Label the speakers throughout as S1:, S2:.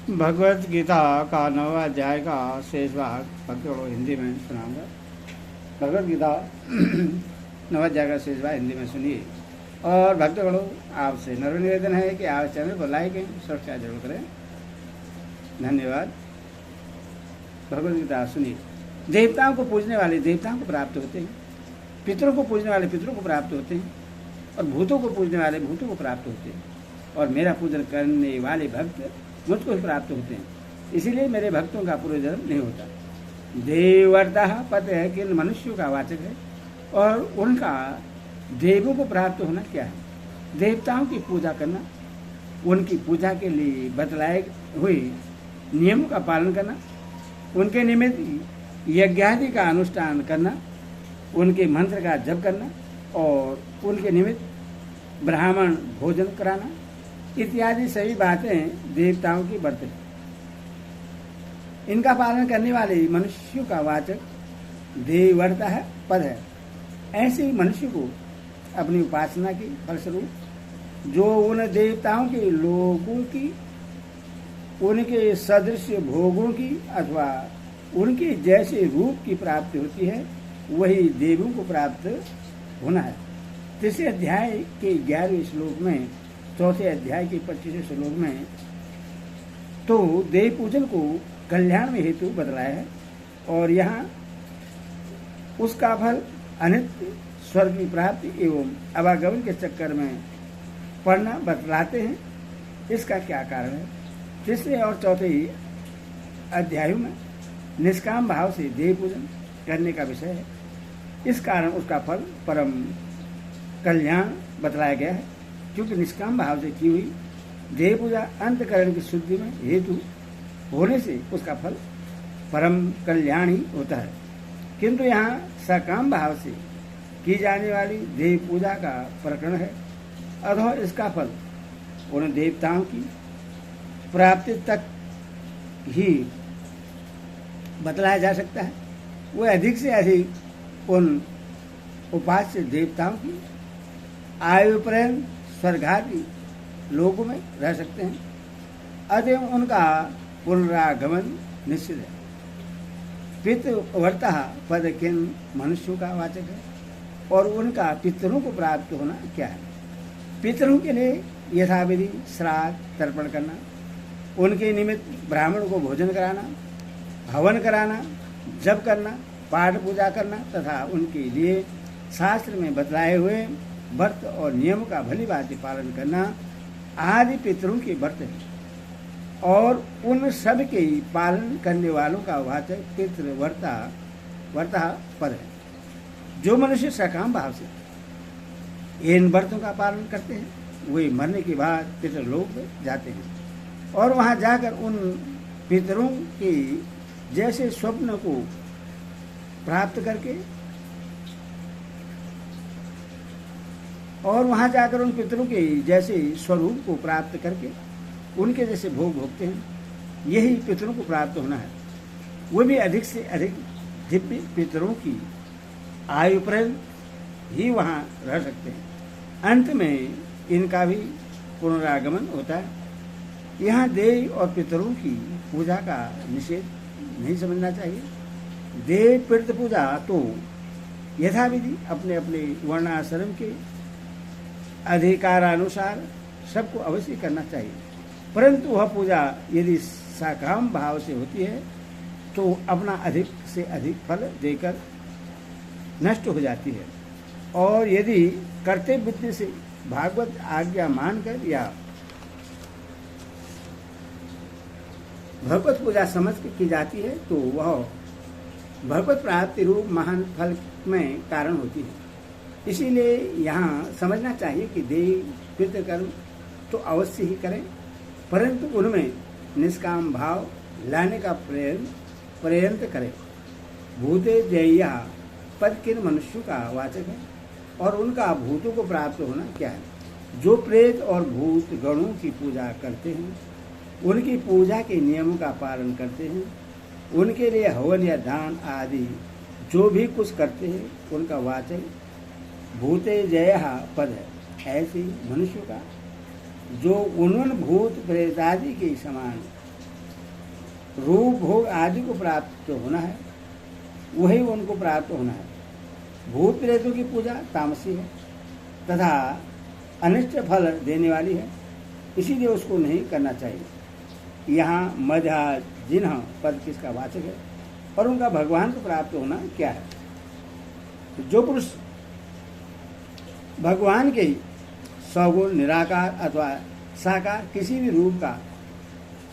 S1: भगवत गीता का 9वां अध्याय का शेष भाग भक्तों हिंदी में सुनाऊंगा। भगवत गीता 9वां अध्याय का शेष भाग हिंदी में सुनिए। और भक्तों आपसे नम्र निवेदन है कि आप चैनल को लाइक एंड सब्सक्राइब जरूर करें। धन्यवाद। भगवत गीता सुनिए। देवताओं को पूजने वाले देवताओं को प्राप्त होते हैं, पितरों को पूजने वाले पितरों को प्राप्त होते हैं, और भूतों को पूजने वाले भूतों को प्राप्त होते हैं, और मेरा पूजन करने वाले भक्त मुझको ही प्राप्त होते हैं। इसीलिए मेरे भक्तों का पुनर्जन्म नहीं होता। देवर्ता पद है कि मनुष्यों का वाचक है, और उनका देवों को प्राप्त होना क्या है? देवताओं की पूजा करना, उनकी पूजा के लिए बतलाए हुए नियमों का पालन करना, उनके निमित्त यज्ञादि का अनुष्ठान करना, उनके मंत्र का जप करना, और उनके निमित्त ब्राह्मण भोजन कराना इत्यादि सभी बातें देवताओं की बरत है। इनका पालन करने वाले मनुष्यों का वाचक देवर्ता है, पद है। ऐसे ही मनुष्य को अपनी उपासना के फलस्वरूप जो उन देवताओं के लोगों की, उनके सदृश भोगों की अथवा उनके जैसे रूप की प्राप्ति होती है, वही देवों को प्राप्त होना है। तीसरे अध्याय के 11वें श्लोक में, चौथे अध्याय के 25वें श्लोक में तो देव पूजन को कल्याण में हेतु बतलाया है, और यहाँ उसका फल अनित्य स्वर्ग की प्राप्ति एवं आवागमन के चक्कर में पड़ना बतलाते हैं। इसका क्या कारण है? तीसरे और चौथे अध्यायों में निष्काम भाव से देव पूजन करने का विषय है। इस कारण उसका फल परम कल्याण बतलाया गया है, क्योंकि निष्काम भाव से की हुई देव पूजा अंतकरण की शुद्धि में हेतु होने से उसका फल परम कल्याण ही होता है। किंतु यहाँ सकाम भाव से की जाने वाली देव पूजा का प्रकरण है, अथवा इसका फल उन देवताओं की प्राप्ति तक ही बतलाया जा सकता है। वह अधिक से अधिक उन उपास्य देवताओं की आयु पर्यंत स्वर्गादि लोगों में रह सकते हैं, अतः उनका पुनरागमन निश्चित है। पितृवर्ता पद किन मनुष्यों का वाचक है, और उनका पितरों को प्राप्त होना क्या है? पितरों के लिए यथाविधि श्राद्ध तर्पण करना, उनके निमित्त ब्राह्मण को भोजन कराना, हवन कराना, जप करना, पाठ पूजा करना तथा उनके लिए शास्त्र में बतलाए हुए व्रत और नियम का भली भांति पालन करना आदि पितरों के व्रत है, और उन सब के पालन करने वालों का वाचक पितृवर्ता पद है। जो मनुष्य सकाम भाव से इन व्रतों का पालन करते हैं, वे मरने के बाद पितृलोक में जाते हैं, और वहां जाकर उन पितरों के जैसे स्वप्न को प्राप्त करके, और वहां जाकर उन पितरों के जैसे स्वरूप को प्राप्त करके उनके जैसे भोग भोगते हैं। यही पितरों को प्राप्त होना है। वो भी अधिक से अधिक दिव्य पितरों की आयु पर्यंत ही वहां रह सकते हैं। अंत में इनका भी पुनरागमन होता है। यहाँ देव और पितरों की पूजा का निषेध नहीं समझना चाहिए। देव पितृ पूजा तो यथाविधि अपने अपने वर्णाश्रम के अधिकारानुसार सबको अवश्य करना चाहिए, परंतु वह पूजा यदि सकाम भाव से होती है तो अपना अधिक से अधिक फल देकर नष्ट हो जाती है, और यदि कर्तव्य बुद्धि से भागवत आज्ञा मानकर या भगवत पूजा समझ के की जाती है तो वह भगवत प्राप्ति रूप महान फल में कारण होती है। इसीलिए यहाँ समझना चाहिए कि देव पितृ कर्म तो अवश्य ही करें, परंतु उनमें निष्काम भाव लाने का प्रयत्न करें। भूते जया पद किन मनुष्यों का वाचक है, और उनका भूतों को प्राप्त होना क्या है? जो प्रेत और भूत गणों की पूजा करते हैं, उनकी पूजा के नियमों का पालन करते हैं, उनके लिए हवन या दान आदि जो भी कुछ करते हैं, उनका वाचक भूते जय पद है। ऐसे मनुष्यों का जो उन्मूल भूत प्रेतादि के समान रूप भोग आदि को प्राप्त होना है, वही उनको प्राप्त होना है। भूत प्रेतों की पूजा तामसी है तथा अनिष्ट फल देने वाली है, इसीलिए उसको नहीं करना चाहिए। यहाँ मध्या जिन्ह पद किसका वाचक है और उनका भगवान को प्राप्त होना क्या है? तो जो पुरुष भगवान के ही सगुण निराकार अथवा साकार किसी भी रूप का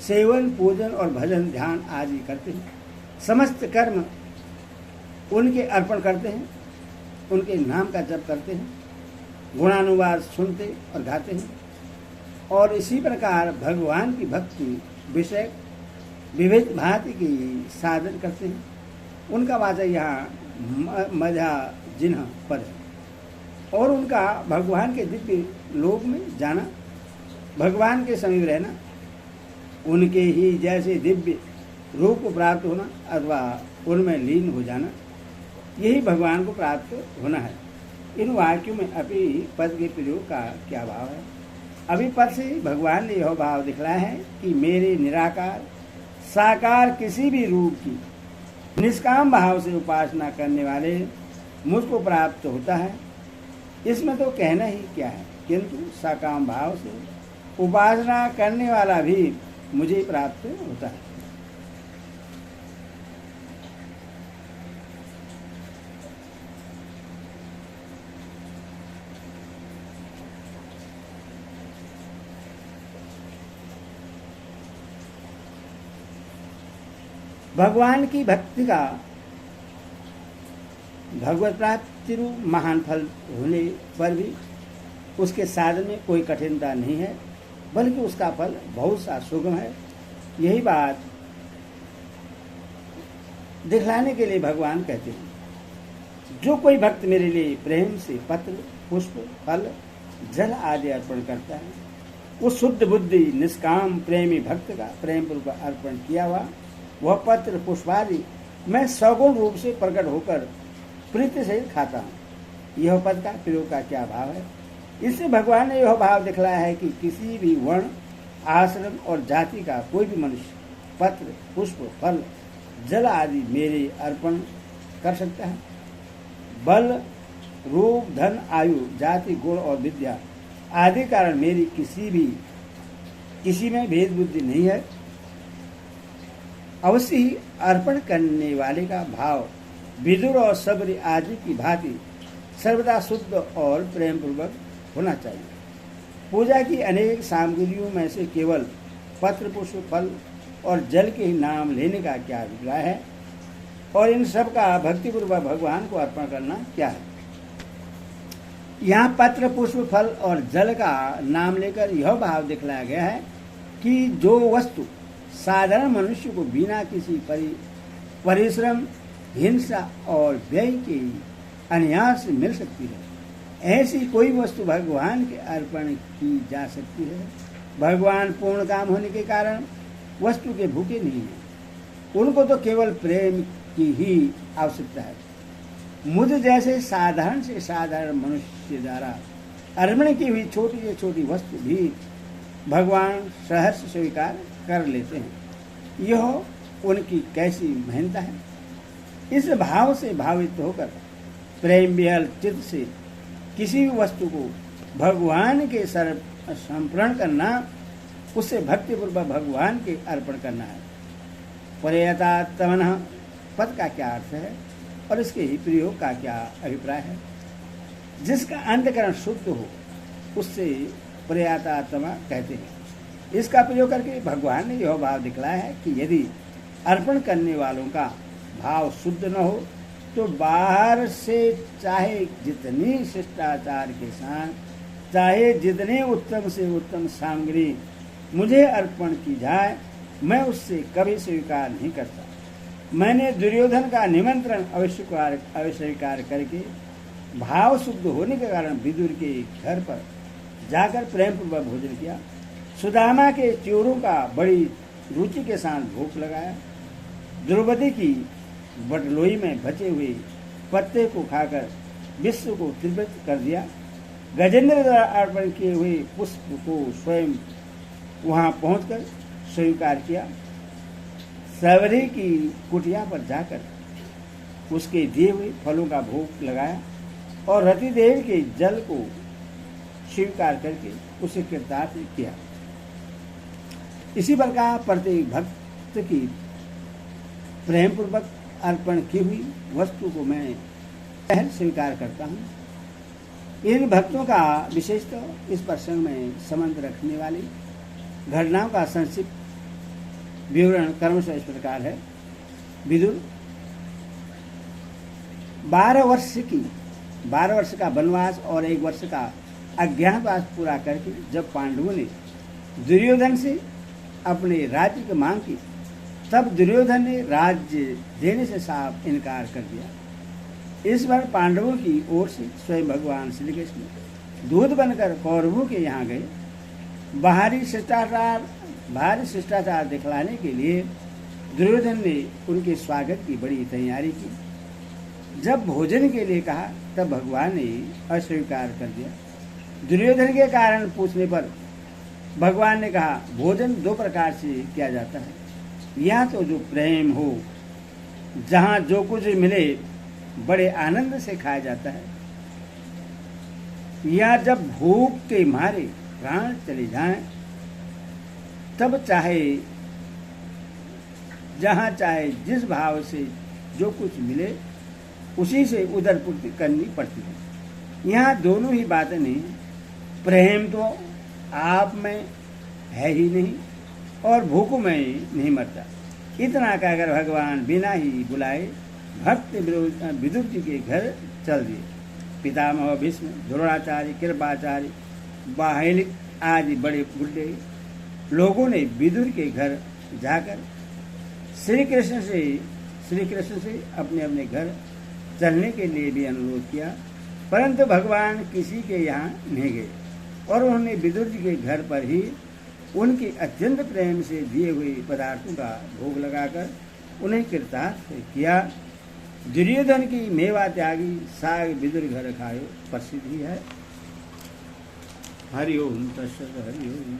S1: सेवन पूजन और भजन ध्यान आदि करते हैं, समस्त कर्म उनके अर्पण करते हैं, उनके नाम का जप करते हैं, गुणानुवाद सुनते और गाते हैं और इसी प्रकार भगवान की भक्ति विषय विविध भांति की साधन करते हैं, उनका वाचक यहाँ मध्या जिन्ह पद है। और उनका भगवान के दिव्य लोक में जाना, भगवान के समीप रहना, उनके ही जैसे दिव्य रूप को प्राप्त होना अथवा उनमें लीन हो जाना, यही भगवान को प्राप्त होना है। इन वाक्यों में अभी पद के प्रयोग का क्या भाव है? अभी पद से भगवान ने यह भाव दिखलाया है कि मेरे निराकार साकार किसी भी रूप की निष्काम भाव से उपासना करने वाले मुझको प्राप्त होता है। इसमें तो कहना ही क्या है, किंतु साकाम भाव से उपासना करने वाला भी मुझे प्राप्त होता है। भगवान की भक्ति का भगवत प्राप्ति रूप महान फल होने पर भी उसके साधन में कोई कठिनता नहीं है, बल्कि उसका फल बहुत सा सुगम है। यही बात दिखलाने के लिए भगवान कहते हैं, जो कोई भक्त मेरे लिए प्रेम से पत्र पुष्प फल जल आदि अर्पण करता है, वो शुद्ध बुद्धि निष्काम प्रेमी भक्त का प्रेम पूर्वक अर्पण किया हुआ वह पत्र पुष्पादि मैं सगुण रूप से प्रकट होकर प्रीति सहित खाता हूँ। यह पद का प्रयोग का क्या भाव है? इससे भगवान ने यह भाव दिखलाया है कि किसी भी वर्ण आश्रम और जाति का कोई भी मनुष्य पत्र पुष्प फल जल आदि मेरे अर्पण कर सकता है। बल रूप धन आयु जाति गुण और विद्या आदि कारण मेरी किसी में भेद बुद्धि नहीं है। अवश्य ही अर्पण करने वाले का भाव विदुर और सबरी आदि की भांति सर्वदा शुद्ध और प्रेम पूर्वक होना चाहिए। पूजा की अनेक सामग्रियों में से केवल पत्र पुष्प फल और जल के ही नाम लेने का क्या अभिप्राय है और इन सब का भक्तिपूर्वक भगवान को अर्पण करना क्या है? यहाँ पत्र पुष्प फल और जल का नाम लेकर यह भाव दिखलाया गया है कि जो वस्तु साधारण मनुष्य को बिना किसी परिश्रम हिंसा और व्यय के अनायास से मिल सकती है, ऐसी कोई वस्तु भगवान के अर्पण की जा सकती है। भगवान पूर्ण काम होने के कारण वस्तु के भूखे नहीं हैं, उनको तो केवल प्रेम की ही आवश्यकता है। मुझ जैसे साधारण से साधारण मनुष्य द्वारा अर्पण की हुई छोटी से छोटी वस्तु भी भगवान सहर्ष स्वीकार कर लेते हैं। यह उनकी कैसी महानता है। इस भाव से भावित होकर प्रेम विहल चित्त से किसी भी वस्तु को भगवान के समर्पण करना, उससे भक्तिपूर्वक भगवान के अर्पण करना है। पर्यता तमन पद का क्या अर्थ है और इसके ही प्रयोग का क्या अभिप्राय है? जिसका अंतःकरण शुद्ध हो उससे पर्यातात्मा कहते हैं। इसका प्रयोग करके भगवान ने यह भाव दिखलाया है कि यदि अर्पण करने वालों का भाव शुद्ध न हो तो बाहर से चाहे जितनी शिष्टाचार के साथ, चाहे जितने उत्तम से उत्तम सामग्री मुझे अर्पण की जाए, मैं उससे कभी स्वीकार नहीं करता। मैंने दुर्योधन का निमंत्रण अस्वीकार करके भाव शुद्ध होने के कारण विदुर के घर पर जाकर प्रेम पूर्वक भोजन किया। सुदामा के च्योरों का बड़ी रुचि के साथ भूख लगाया। द्रौपदी की बटलोई में बचे हुए पत्ते को खाकर विश्व को तृप्त कर दिया। गजेंद्र द्वारा अर्पण किए हुए पुष्प को स्वयं वहां पहुंचकर स्वीकार किया। सबरी की कुटिया पर जाकर उसके दिए हुए फलों का भोग लगाया और रति देव के जल को स्वीकार करके उसे कृतार्थ किया। इसी प्रकार प्रत्येक भक्त की प्रेम पूर्वक अर्पण की हुई वस्तु को मैं पहल स्वीकार करता हूँ। इन भक्तों का विशेषतः इस प्रसंग में संबंध रखने वाली घटनाओं का संक्षिप्त विवरण क्रमशः इस प्रकार है। विदुर 12 वर्ष का वनवास और 1 वर्ष का अज्ञातवास पूरा करके जब पांडवों ने दुर्योधन से अपने राज्य की मांग की, तब दुर्योधन ने राज्य देने से साफ इनकार कर दिया। इस बार पांडवों की ओर से स्वयं भगवान श्री कृष्ण दूत बनकर कौरवों के यहाँ गए। बाहरी शिष्टाचार दिखलाने के लिए दुर्योधन ने उनके स्वागत की बड़ी तैयारी की। जब भोजन के लिए कहा तब भगवान ने अस्वीकार कर दिया। दुर्योधन के कारण पूछने पर भगवान ने कहा, भोजन 2 प्रकार से किया जाता है, या तो जो प्रेम हो, जहाँ जो कुछ मिले बड़े आनंद से खाया जाता है, या जब भूख के मारे प्राण चले जाएं, तब चाहे जहाँ चाहे जिस भाव से जो कुछ मिले उसी से उदर पूर्ति करनी पड़ती है। यहाँ दोनों ही बातें नहीं। प्रेम तो आप में है ही नहीं और भूख में नहीं मरता। इतना कहकर भगवान बिना ही बुलाए भक्त विदुर जी के घर चल दिए। पितामह भीष्म, द्रोणाचार्य, कृपाचार्य, बाहलिक आदि बड़े बुढ़े लोगों ने विदुर के घर जाकर श्री कृष्ण से अपने अपने घर चलने के लिए भी अनुरोध किया, परंतु भगवान किसी के यहाँ नहीं गए और उन्होंने विदुर जी के घर पर ही उनके अत्यंत प्रेम से दिए हुए पदार्थों का भोग लगाकर उन्हें कृतार्थ किया। दुर्योधन की मेवा त्यागी साग विदुर घर खायो प्रसिद्ध ही है। हरि ओम तत्सत। हरि ओम।